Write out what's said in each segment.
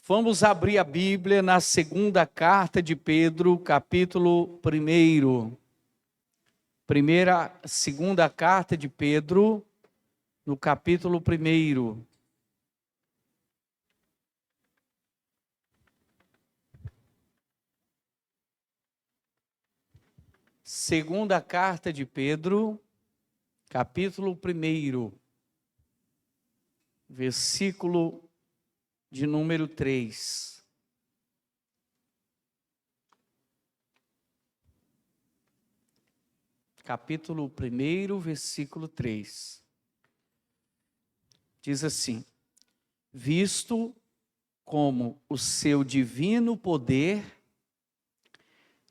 Vamos abrir a Bíblia na segunda carta de Pedro, capítulo 1. Segunda carta de Pedro, no capítulo 1. Segunda carta de Pedro, capítulo 1, versículo de número 3. Capítulo 1, versículo 3. Diz assim: visto como o seu divino poder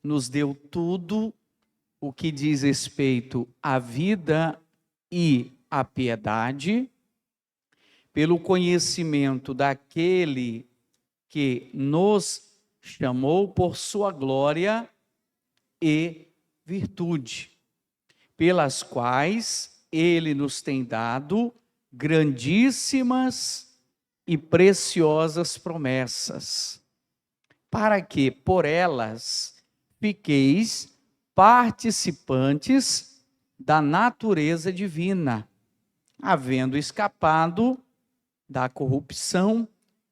nos deu tudo o que diz respeito à vida e à piedade, pelo conhecimento daquele que nos chamou por sua glória e virtude, pelas quais ele nos tem dado grandíssimas e preciosas promessas, para que por elas fiqueis participantes da natureza divina, havendo escapado da corrupção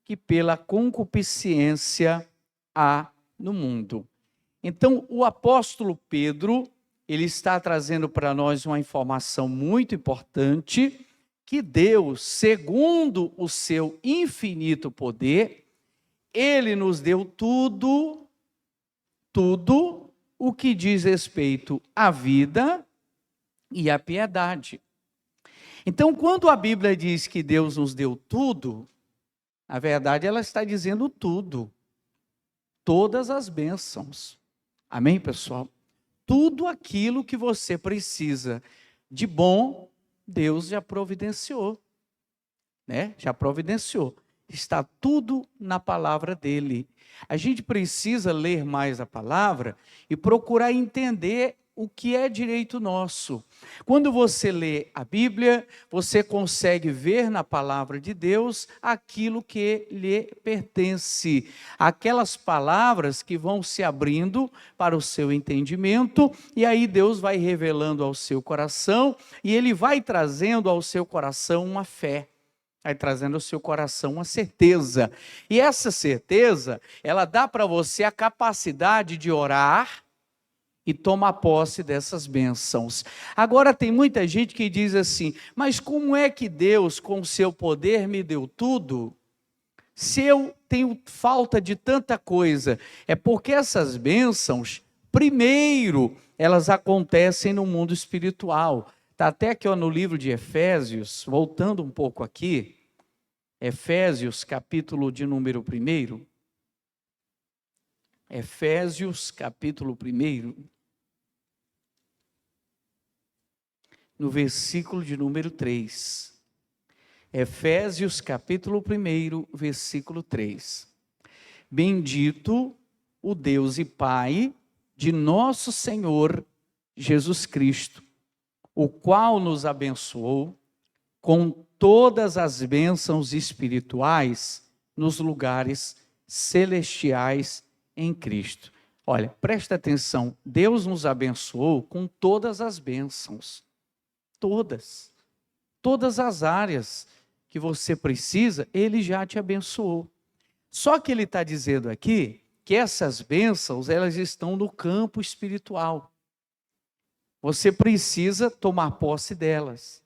que pela concupiscência há no mundo. Então, o apóstolo Pedro, ele está trazendo para nós uma informação muito importante, que Deus, segundo o seu infinito poder, ele nos deu tudo o que diz respeito à vida e à piedade. Então, quando a Bíblia diz que Deus nos deu tudo, na verdade ela está dizendo tudo, todas as bênçãos. Amém, pessoal? Tudo aquilo que você precisa de bom, Deus já providenciou, né? Já providenciou. Está tudo na palavra dele. A gente precisa ler mais a palavra e procurar entender o que é direito nosso. Quando você lê a Bíblia, você consegue ver na palavra de Deus aquilo que lhe pertence. Aquelas palavras que vão se abrindo para o seu entendimento, e aí Deus vai revelando ao seu coração, e Ele vai trazendo ao seu coração uma fé. Vai trazendo ao seu coração uma certeza. E essa certeza, ela dá para você a capacidade de orar e tomar posse dessas bênçãos. Agora tem muita gente que diz assim: mas como é que Deus, com o seu poder, me deu tudo, se eu tenho falta de tanta coisa? É porque essas bênçãos, primeiro, elas acontecem no mundo espiritual. Está até aqui no livro de Efésios, voltando um pouco aqui, Efésios, capítulo de número 1. Efésios, capítulo 1. No versículo de número 3. Efésios, capítulo 1, versículo 3. Bendito o Deus e Pai de nosso Senhor Jesus Cristo, o qual nos abençoou com todas as bênçãos espirituais nos lugares celestiais em Cristo. Olha, presta atenção, Deus nos abençoou com todas as bênçãos. Todas as áreas que você precisa, Ele já te abençoou. Só que Ele está dizendo aqui que essas bênçãos, elas estão no campo espiritual. Você precisa tomar posse delas.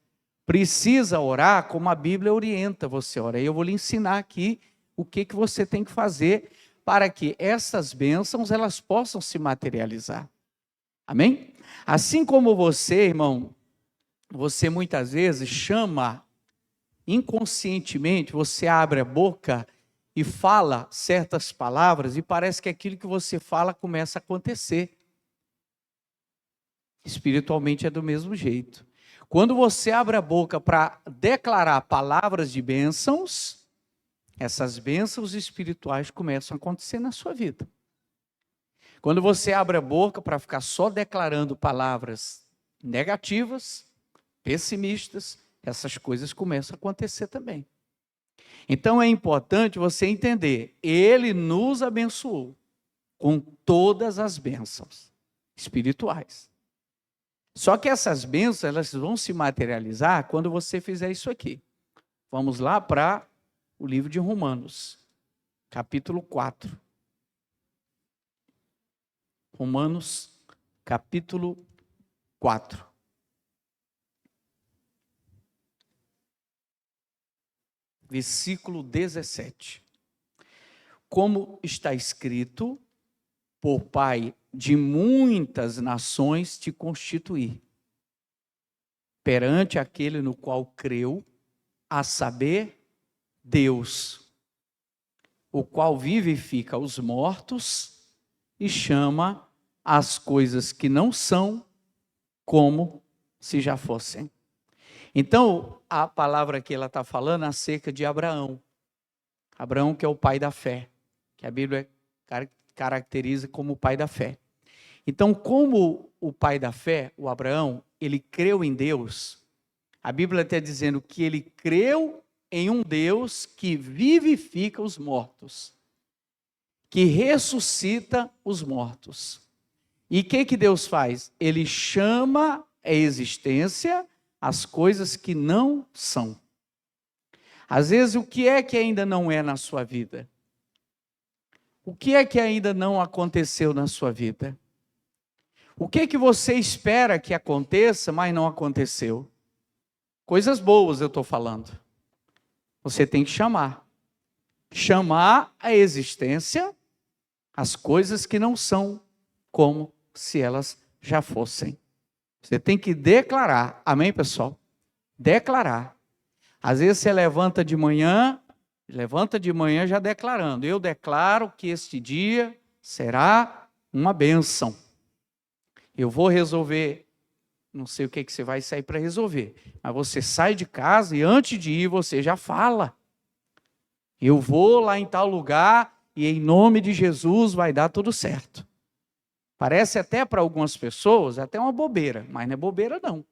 Precisa orar como a Bíblia orienta você a orar. E eu vou lhe ensinar aqui o que você tem que fazer para que essas bênçãos, elas possam se materializar. Amém? Assim como você, irmão, você muitas vezes chama inconscientemente, você abre a boca e fala certas palavras e parece que aquilo que você fala começa a acontecer. Espiritualmente é do mesmo jeito. Quando você abre a boca para declarar palavras de bênçãos, essas bênçãos espirituais começam a acontecer na sua vida. Quando você abre a boca para ficar só declarando palavras negativas, pessimistas, essas coisas começam a acontecer também. Então é importante você entender, ele nos abençoou com todas as bênçãos espirituais. Só que essas bênçãos, elas vão se materializar quando você fizer isso aqui. Vamos lá para o livro de Romanos, capítulo 4. Romanos, capítulo 4. Versículo 17. Como está escrito, por pai de muitas nações te constituí, perante aquele no qual creu, a saber, Deus, o qual vivifica os mortos e chama as coisas que não são como se já fossem. Então, a palavra que ela está falando é acerca de Abraão. Abraão, que é o pai da fé, que a Bíblia caracteriza como o pai da fé. Então, como o pai da fé, o Abraão, ele creu em Deus, a Bíblia está dizendo que ele creu em um Deus que vivifica os mortos, que ressuscita os mortos. E o que Deus faz? Ele chama a existência as coisas que não são. Às vezes, o que é que ainda não é na sua vida? O que é que ainda não aconteceu na sua vida? O que é que você espera que aconteça, mas não aconteceu? Coisas boas eu estou falando. Você tem que chamar. Chamar a existência as coisas que não são como se elas já fossem. Você tem que declarar. Amém, pessoal? Declarar. Às vezes você levanta de manhã já declarando. Eu declaro que este dia será uma bênção. Eu vou resolver, não sei o que você vai sair para resolver, mas você sai de casa e antes de ir você já fala. Eu vou lá em tal lugar e em nome de Jesus vai dar tudo certo. Parece até para algumas pessoas até uma bobeira, mas não é bobeira não.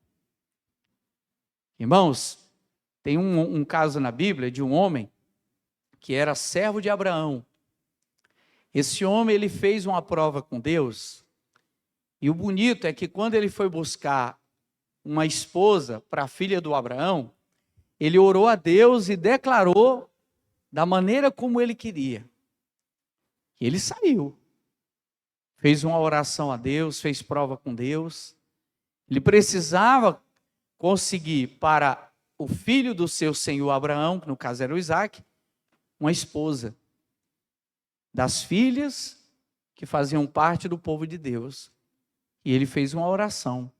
Irmãos, tem um caso na Bíblia de um homem que era servo de Abraão. Esse homem, ele fez uma prova com Deus, e o bonito é que quando ele foi buscar uma esposa para a filha do Abraão, ele orou a Deus e declarou da maneira como ele queria. E ele saiu. Fez uma oração a Deus, fez prova com Deus. Ele precisava conseguir para o filho do seu senhor Abraão, que no caso era o Isaac, uma esposa. Das filhas que faziam parte do povo de Deus. E ele fez uma oração.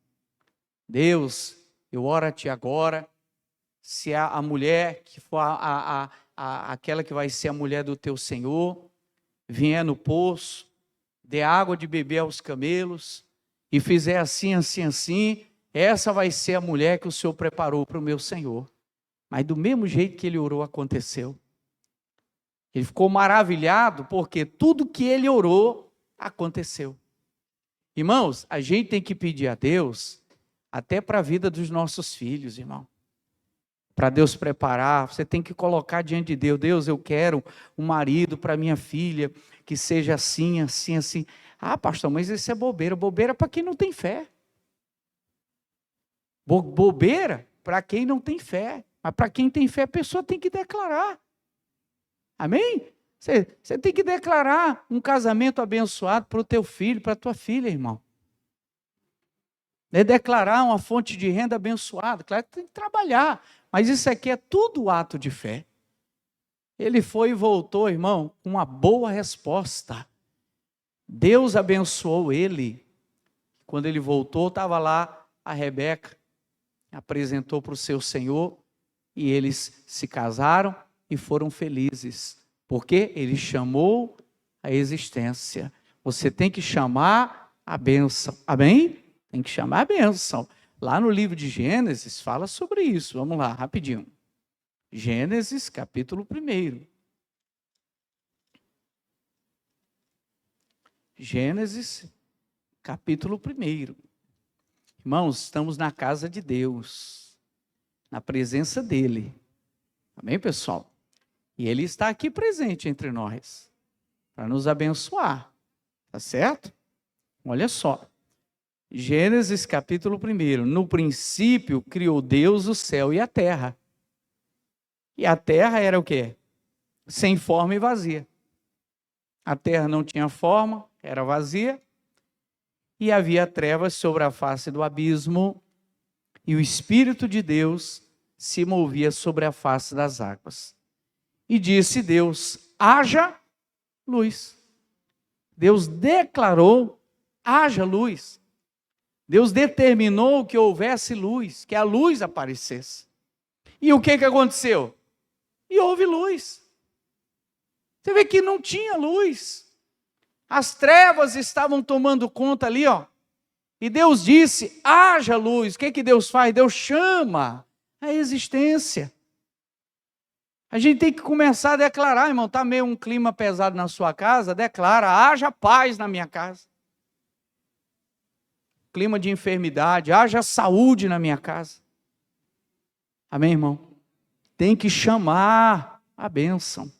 Deus, eu oro a ti agora, se a mulher que for aquela que vai ser a mulher do teu Senhor, vier no poço, dê água de beber aos camelos, e fizer assim, assim, assim, essa vai ser a mulher que o Senhor preparou para o meu Senhor. Mas do mesmo jeito que ele orou, aconteceu. Ele ficou maravilhado, porque tudo que ele orou, aconteceu. Irmãos, a gente tem que pedir a Deus, até para a vida dos nossos filhos, irmão. Para Deus preparar, você tem que colocar diante de Deus. Deus, eu quero um marido para minha filha, que seja assim, assim, assim. Ah, pastor, mas isso é bobeira. Bobeira para quem não tem fé. Bobeira para quem não tem fé. Mas para quem tem fé, a pessoa tem que declarar. Amém? Você tem que declarar um casamento abençoado para o teu filho, para a tua filha, irmão. É declarar uma fonte de renda abençoada. Claro que tem que trabalhar, mas isso aqui é tudo ato de fé. Ele foi e voltou, irmão, com uma boa resposta. Deus abençoou ele. Quando ele voltou, estava lá a Rebeca, apresentou para o seu senhor, e eles se casaram e foram felizes. Porque ele chamou a existência. Você tem que chamar a bênção. Amém? Tem que chamar a bênção. Lá no livro de Gênesis fala sobre isso. Vamos lá, rapidinho. Gênesis, capítulo 1. Gênesis, capítulo 1. Irmãos, estamos na casa de Deus, na presença dele. Amém, pessoal? E Ele está aqui presente entre nós, para nos abençoar. Tá certo? Olha só. Gênesis capítulo 1. No princípio criou Deus o céu e a terra. E a terra era o quê? Sem forma e vazia. A terra não tinha forma, era vazia. E havia trevas sobre a face do abismo. E o Espírito de Deus se movia sobre a face das águas. E disse Deus: haja luz. Deus declarou: haja luz. Deus determinou que houvesse luz, que a luz aparecesse. E o que aconteceu? E houve luz. Você vê que não tinha luz. As trevas estavam tomando conta ali, ó. E Deus disse: haja luz. O que Deus faz? Deus chama a existência. A gente tem que começar a declarar, irmão. Está meio um clima pesado na sua casa? Declara: haja paz na minha casa. Clima de enfermidade, haja saúde na minha casa. Amém, irmão? Tem que chamar a bênção,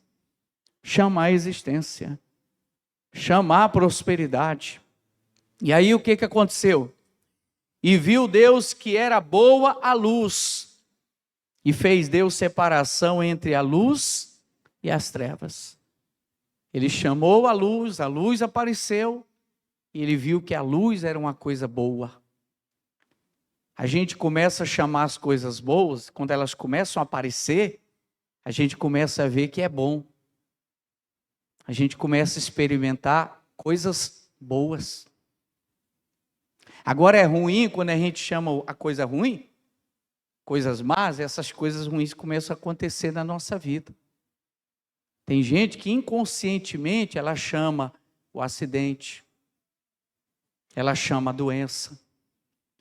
chamar a existência, chamar a prosperidade. E aí o que aconteceu? E viu Deus que era boa a luz, e fez Deus separação entre a luz e as trevas. Ele chamou a luz apareceu, e ele viu que a luz era uma coisa boa. A gente começa a chamar as coisas boas, quando elas começam a aparecer, a gente começa a ver que é bom. A gente começa a experimentar coisas boas. Agora é ruim quando a gente chama a coisa ruim, coisas más, essas coisas ruins começam a acontecer na nossa vida. Tem gente que inconscientemente ela chama o acidente, ela chama a doença.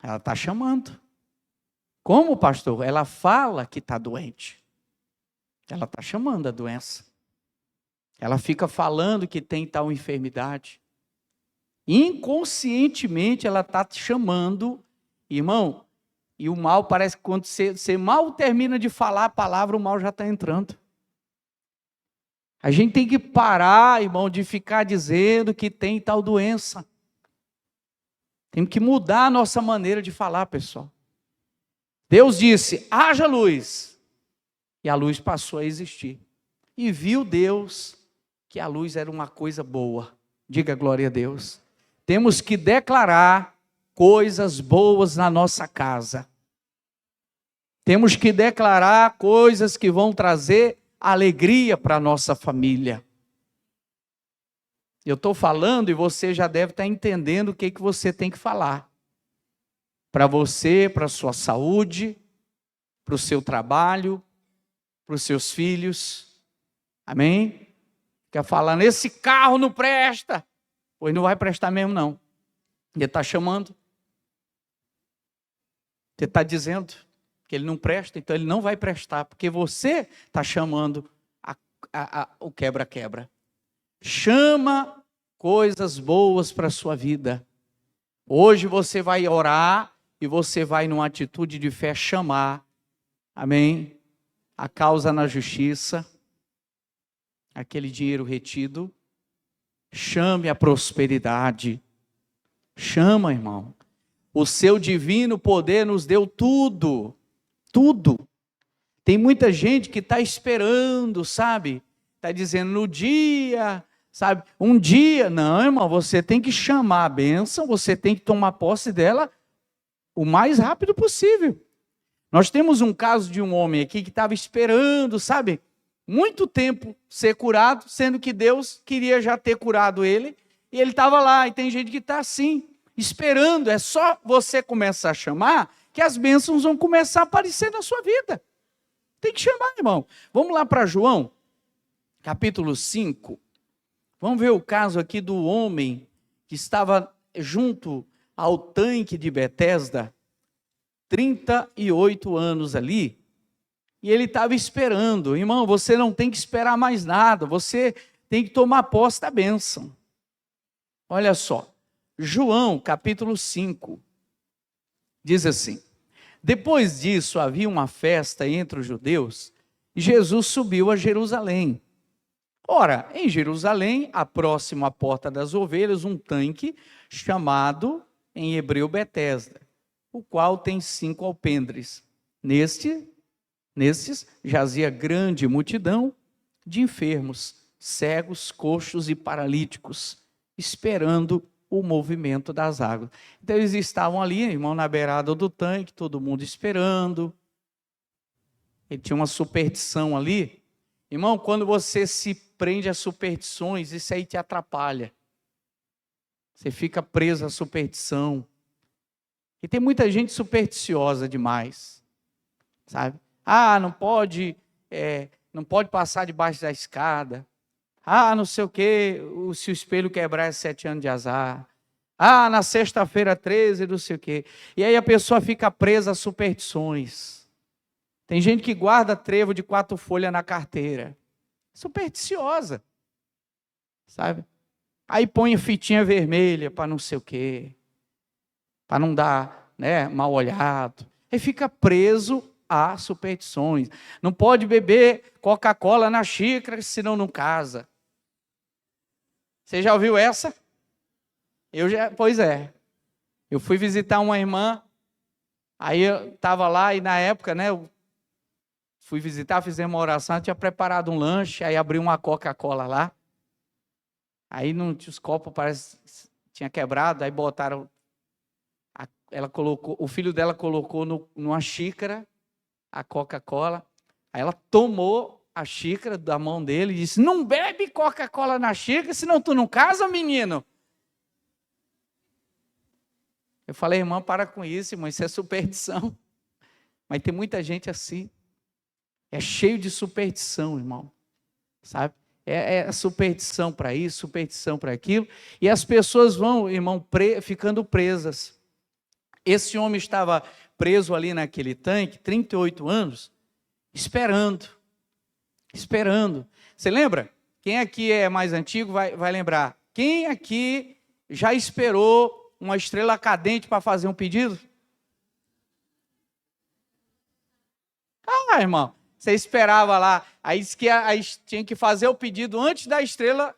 Ela está chamando. Como, pastor? Ela fala que está doente. Ela está chamando a doença. Ela fica falando que tem tal enfermidade. Inconscientemente ela está te chamando, irmão, e o mal parece que quando você mal termina de falar a palavra, o mal já está entrando. A gente tem que parar, irmão, de ficar dizendo que tem tal doença. Temos que mudar a nossa maneira de falar, pessoal. Deus disse: haja luz. E a luz passou a existir. E viu Deus que a luz era uma coisa boa. Diga glória a Deus. Temos que declarar coisas boas na nossa casa. Temos que declarar coisas que vão trazer alegria para a nossa família. Eu estou falando e você já deve estar entendendo o que você tem que falar. Para você, para a sua saúde, para o seu trabalho, para os seus filhos. Amém? Fica falando, esse carro não presta. Pois não vai prestar mesmo não. Ele está chamando. Você está dizendo que ele não presta, então ele não vai prestar. Porque você está chamando o quebra-quebra. Chama coisas boas para a sua vida. Hoje você vai orar e você vai numa atitude de fé chamar, amém? A causa na justiça, aquele dinheiro retido, chame a prosperidade. Chama, irmão. O seu divino poder nos deu tudo, tudo. Tem muita gente que está esperando, sabe? Está dizendo no dia, sabe? Um dia, não, irmão, você tem que chamar a bênção, você tem que tomar posse dela o mais rápido possível. Nós temos um caso de um homem aqui que estava esperando, sabe? Muito tempo ser curado, sendo que Deus queria já ter curado ele, e ele estava lá, e tem gente que está assim, esperando, é só você começar a chamar, que as bênçãos vão começar a aparecer na sua vida. Tem que chamar, irmão. Vamos lá para João, capítulo 5. Vamos ver o caso aqui do homem que estava junto ao tanque de Betesda, 38 anos ali, e ele estava esperando. Irmão, você não tem que esperar mais nada, você tem que tomar posse da bênção. Olha só, João capítulo 5, diz assim: depois disso havia uma festa entre os judeus, Jesus subiu a Jerusalém. Ora, em Jerusalém, próximo à Porta das Ovelhas, um tanque chamado, em hebreu, Betesda, o qual tem 5 alpendres. Nestes jazia grande multidão de enfermos, cegos, coxos e paralíticos, esperando o movimento das águas. Então eles estavam ali, irmão, na beirada do tanque, todo mundo esperando. Ele tinha uma superstição ali. Irmão, quando você se prende a superstições, isso aí te atrapalha. Você fica preso à superstição. E tem muita gente supersticiosa demais, sabe? Não pode passar debaixo da escada. Não sei o quê, se o espelho quebrar é 7 anos de azar. Na sexta-feira 13, não sei o quê. E aí a pessoa fica presa a superstições. Tem gente que guarda trevo de 4 folhas na carteira. Supersticiosa, sabe? Aí põe fitinha vermelha para não sei o quê, para não dar, mal olhado. Aí fica preso a superstições. Não pode beber Coca-Cola na xícara, senão não casa. Você já ouviu essa? Pois é. Eu fui visitar uma irmã, aí eu estava lá e na época, eu fui visitar, fizemos uma oração, eu tinha preparado um lanche, aí abri uma Coca-Cola lá. Aí os copos parece tinha quebrado, aí botaram, o filho dela colocou numa xícara a Coca-Cola, aí ela tomou a xícara da mão dele e disse: não bebe Coca-Cola na xícara, senão tu não casa, menino. Eu falei: irmã, para com isso, irmão, isso é superstição. Mas tem muita gente assim, é cheio de superstição, irmão, sabe? É superstição para isso, superstição para aquilo, e as pessoas vão, irmão, ficando presas. Esse homem estava preso ali naquele tanque, 38 anos, esperando. Você lembra? Quem aqui é mais antigo vai lembrar. Quem aqui já esperou uma estrela cadente para fazer um pedido? Irmão, você esperava lá, aí tinha que fazer o pedido antes da estrela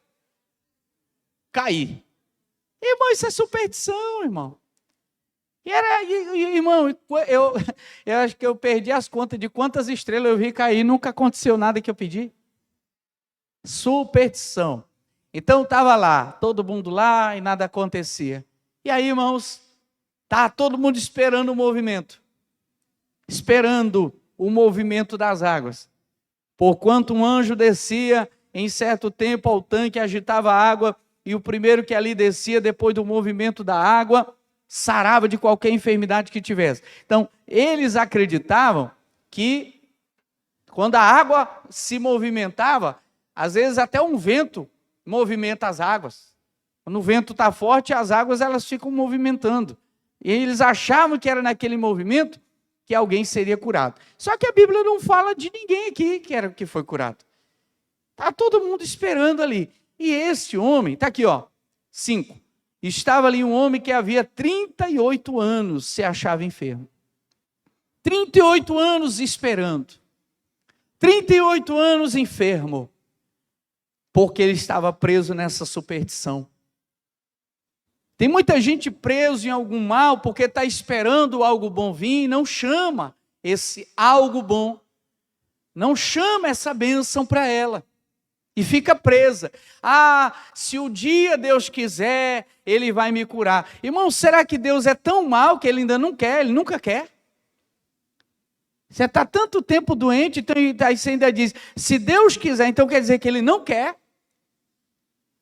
cair. Irmão, isso é superstição, irmão. Irmão, eu acho que eu perdi as contas de quantas estrelas eu vi cair, nunca aconteceu nada que eu pedi. Superstição. Então estava lá, todo mundo lá e nada acontecia. E aí, irmãos, tá todo mundo esperando o movimento. Esperando o movimento das águas. Porquanto um anjo descia em certo tempo ao tanque, agitava a água, e o primeiro que ali descia, depois do movimento da água, sarava de qualquer enfermidade que tivesse. Então, eles acreditavam que quando a água se movimentava, às vezes até um vento movimenta as águas. Quando o vento está forte, as águas elas ficam movimentando. E eles achavam que era naquele movimento que alguém seria curado. Só que a Bíblia não fala de ninguém aqui que foi curado. Está todo mundo esperando ali. E esse homem, está aqui, 5. Estava ali um homem que havia 38 anos se achava enfermo. 38 anos esperando. 38 anos enfermo. Porque ele estava preso nessa superstição. Tem muita gente preso em algum mal porque está esperando algo bom vir e não chama esse algo bom. Não chama essa bênção para ela. E fica presa. Se o dia Deus quiser, Ele vai me curar. Irmão, será que Deus é tão mau que Ele ainda não quer? Ele nunca quer. Você está tanto tempo doente, então aí você ainda diz, se Deus quiser, então quer dizer que Ele não quer.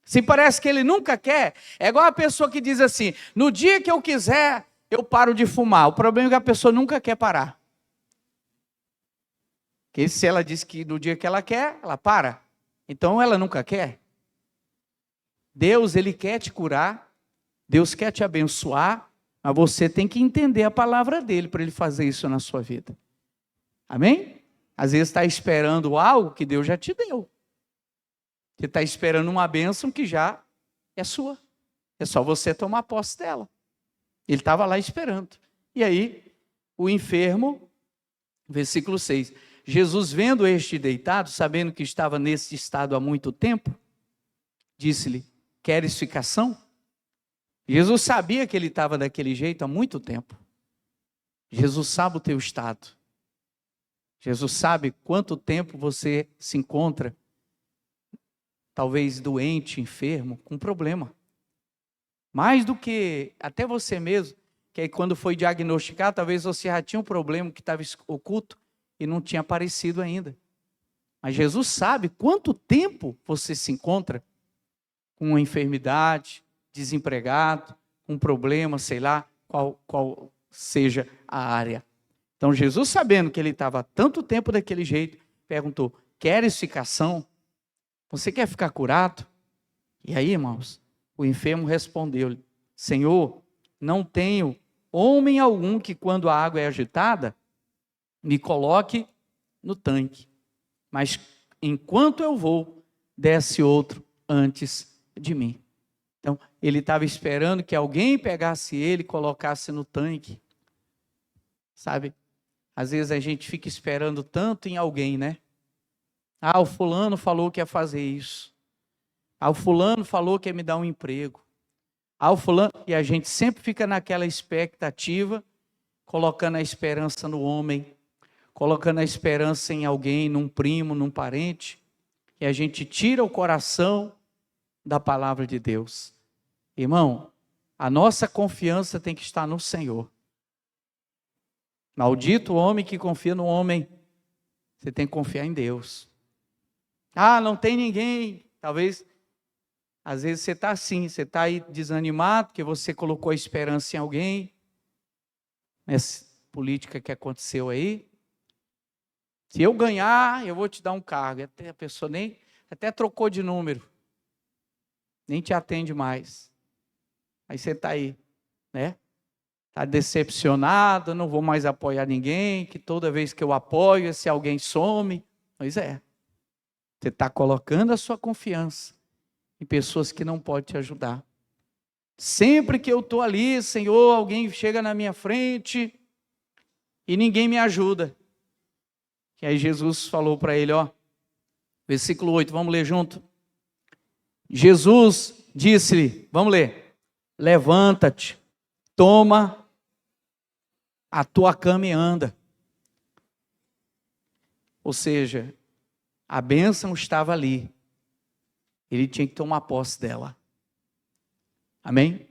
Se parece que Ele nunca quer, é igual a pessoa que diz assim, no dia que eu quiser, eu paro de fumar. O problema é que a pessoa nunca quer parar. Porque se ela diz que no dia que ela quer, ela para. Então ela nunca quer. Deus, Ele quer te curar, Deus quer te abençoar, mas você tem que entender a palavra dEle para Ele fazer isso na sua vida. Amém? Às vezes está esperando algo que Deus já te deu. Você está esperando uma bênção que já é sua. É só você tomar posse dela. Ele estava lá esperando. E aí, o enfermo, versículo 6, Jesus, vendo este deitado, sabendo que estava nesse estado há muito tempo, disse-lhe: queres ficação? Jesus sabia que ele estava daquele jeito há muito tempo. Jesus sabe o teu estado. Jesus sabe quanto tempo você se encontra, talvez doente, enfermo, com problema. Mais do que até você mesmo, que aí quando foi diagnosticado, talvez você já tinha um problema que estava oculto e não tinha aparecido ainda. Mas Jesus sabe quanto tempo você se encontra com uma enfermidade, desempregado, um problema, sei lá, qual seja a área. Então Jesus, sabendo que ele estava há tanto tempo daquele jeito, perguntou: queres ficação? Você quer ficar curado? E aí, irmãos, o enfermo respondeu-lhe: Senhor, não tenho homem algum que, quando a água é agitada, me coloque no tanque. Mas enquanto eu vou, desce outro antes de mim. Então, ele estava esperando que alguém pegasse ele e colocasse no tanque. Sabe? Às vezes a gente fica esperando tanto em alguém, né? Ah, o fulano falou que ia fazer isso. Ah, o fulano falou que ia me dar um emprego. Ah, o fulano... E a gente sempre fica naquela expectativa, colocando a esperança no homem, colocando a esperança em alguém, num primo, num parente, e a gente tira o coração da palavra de Deus. Irmão, a nossa confiança tem que estar no Senhor. Maldito o homem que confia no homem. Você tem que confiar em Deus. Ah, não tem ninguém. Talvez, às vezes você está assim, você está aí desanimado, porque você colocou a esperança em alguém. Nessa política que aconteceu aí. Se eu ganhar, eu vou te dar um cargo. Até a pessoa até trocou de número. Nem te atende mais. Aí você está aí, né? Está decepcionado, não vou mais apoiar ninguém, que toda vez que eu apoio, se alguém some. Pois é. Você está colocando a sua confiança em pessoas que não podem te ajudar. Sempre que eu estou ali, Senhor, alguém chega na minha frente e ninguém me ajuda. E aí Jesus falou para ele, ó, versículo 8, vamos ler junto? Jesus disse-lhe, vamos ler, levanta-te, toma a tua cama e anda. Ou seja, a bênção estava ali. Ele tinha que tomar posse dela. Amém?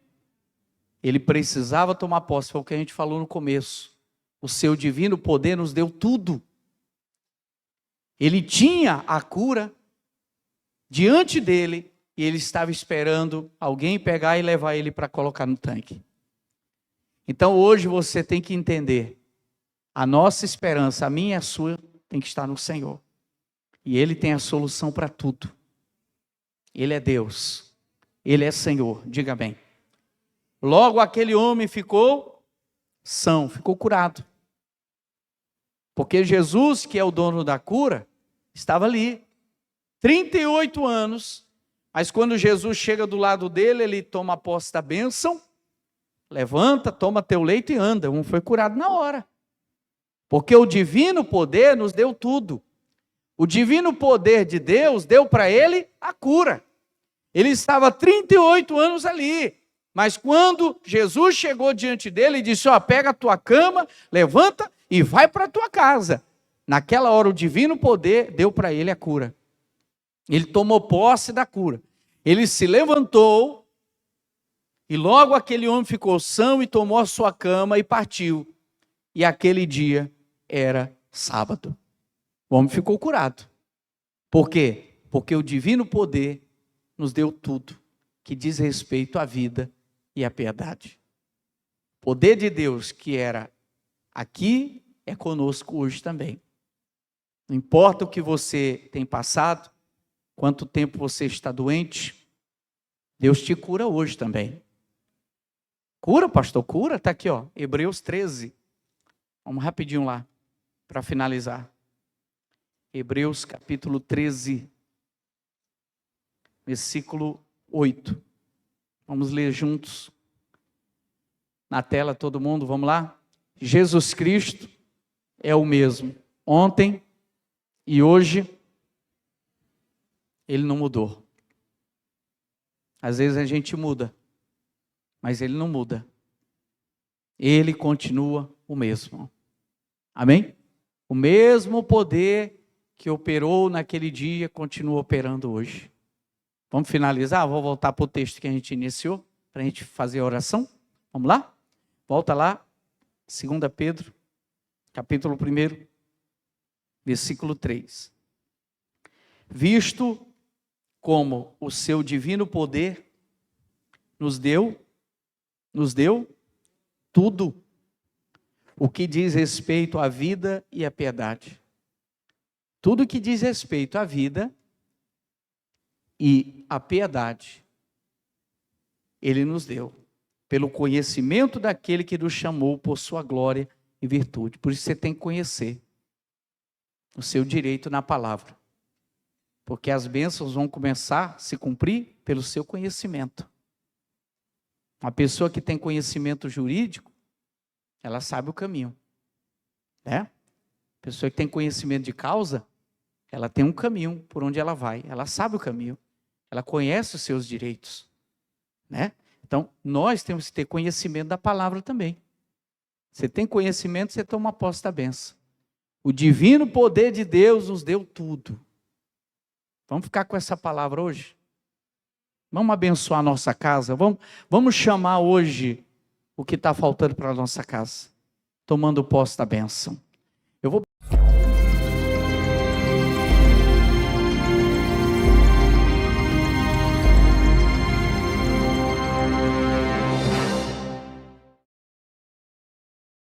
Ele precisava tomar posse, foi o que a gente falou no começo. O seu divino poder nos deu tudo. Ele tinha a cura diante dele e ele estava esperando alguém pegar e levar ele para colocar no tanque. Então hoje você tem que entender, a nossa esperança, a minha e a sua, tem que estar no Senhor. E Ele tem a solução para tudo. Ele é Deus, Ele é Senhor, diga bem. Logo aquele homem ficou são, ficou curado. Porque Jesus, que é o dono da cura, estava ali. 38 anos, mas quando Jesus chega do lado dele, ele toma posse da bênção, levanta, toma teu leito e anda. Um foi curado na hora. Porque o divino poder nos deu tudo. O divino poder de Deus deu para ele a cura. Ele estava 38 anos ali. Mas quando Jesus chegou diante dele e disse, ó, pega a tua cama, levanta e vai para a tua casa. Naquela hora o divino poder deu para ele a cura. Ele tomou posse da cura. Ele se levantou e logo aquele homem ficou são e tomou a sua cama e partiu. E aquele dia era sábado. O homem ficou curado. Por quê? Porque o divino poder nos deu tudo que diz respeito à vida e à piedade. O poder de Deus que era aqui é conosco hoje também. Não importa o que você tem passado, quanto tempo você está doente, Deus te cura hoje também. Cura, pastor? Cura? Está aqui, ó, Hebreus 13. Vamos rapidinho lá, para finalizar. Hebreus capítulo 13, versículo 8. Vamos ler juntos. Na tela todo mundo, vamos lá? Jesus Cristo é o mesmo. Ontem, E hoje, ele não mudou. Às vezes a gente muda, mas ele não muda. Ele continua o mesmo. Amém? O mesmo poder que operou naquele dia continua operando hoje. Vamos finalizar? Vou voltar para o texto que a gente iniciou, para a gente fazer a oração. Vamos lá? Volta lá, 2 Pedro, capítulo 1, versículo 3. Visto como o seu divino poder nos deu tudo o que diz respeito à vida e à piedade. Tudo que diz respeito à vida e à piedade, ele nos deu, pelo conhecimento daquele que nos chamou por sua glória e virtude. Por isso você tem que conhecer o seu direito na palavra. Porque as bênçãos vão começar a se cumprir pelo seu conhecimento. Uma pessoa que tem conhecimento jurídico, ela sabe o caminho. Né? Pessoa que tem conhecimento de causa, ela tem um caminho por onde ela vai. Ela sabe o caminho. Ela conhece os seus direitos. Né? Então, nós temos que ter conhecimento da palavra também. Você tem conhecimento, você toma posse da bênção. O divino poder de Deus nos deu tudo. Vamos ficar com essa palavra hoje? Vamos abençoar a nossa casa? Vamos chamar hoje o que está faltando para a nossa casa, tomando posse da bênção.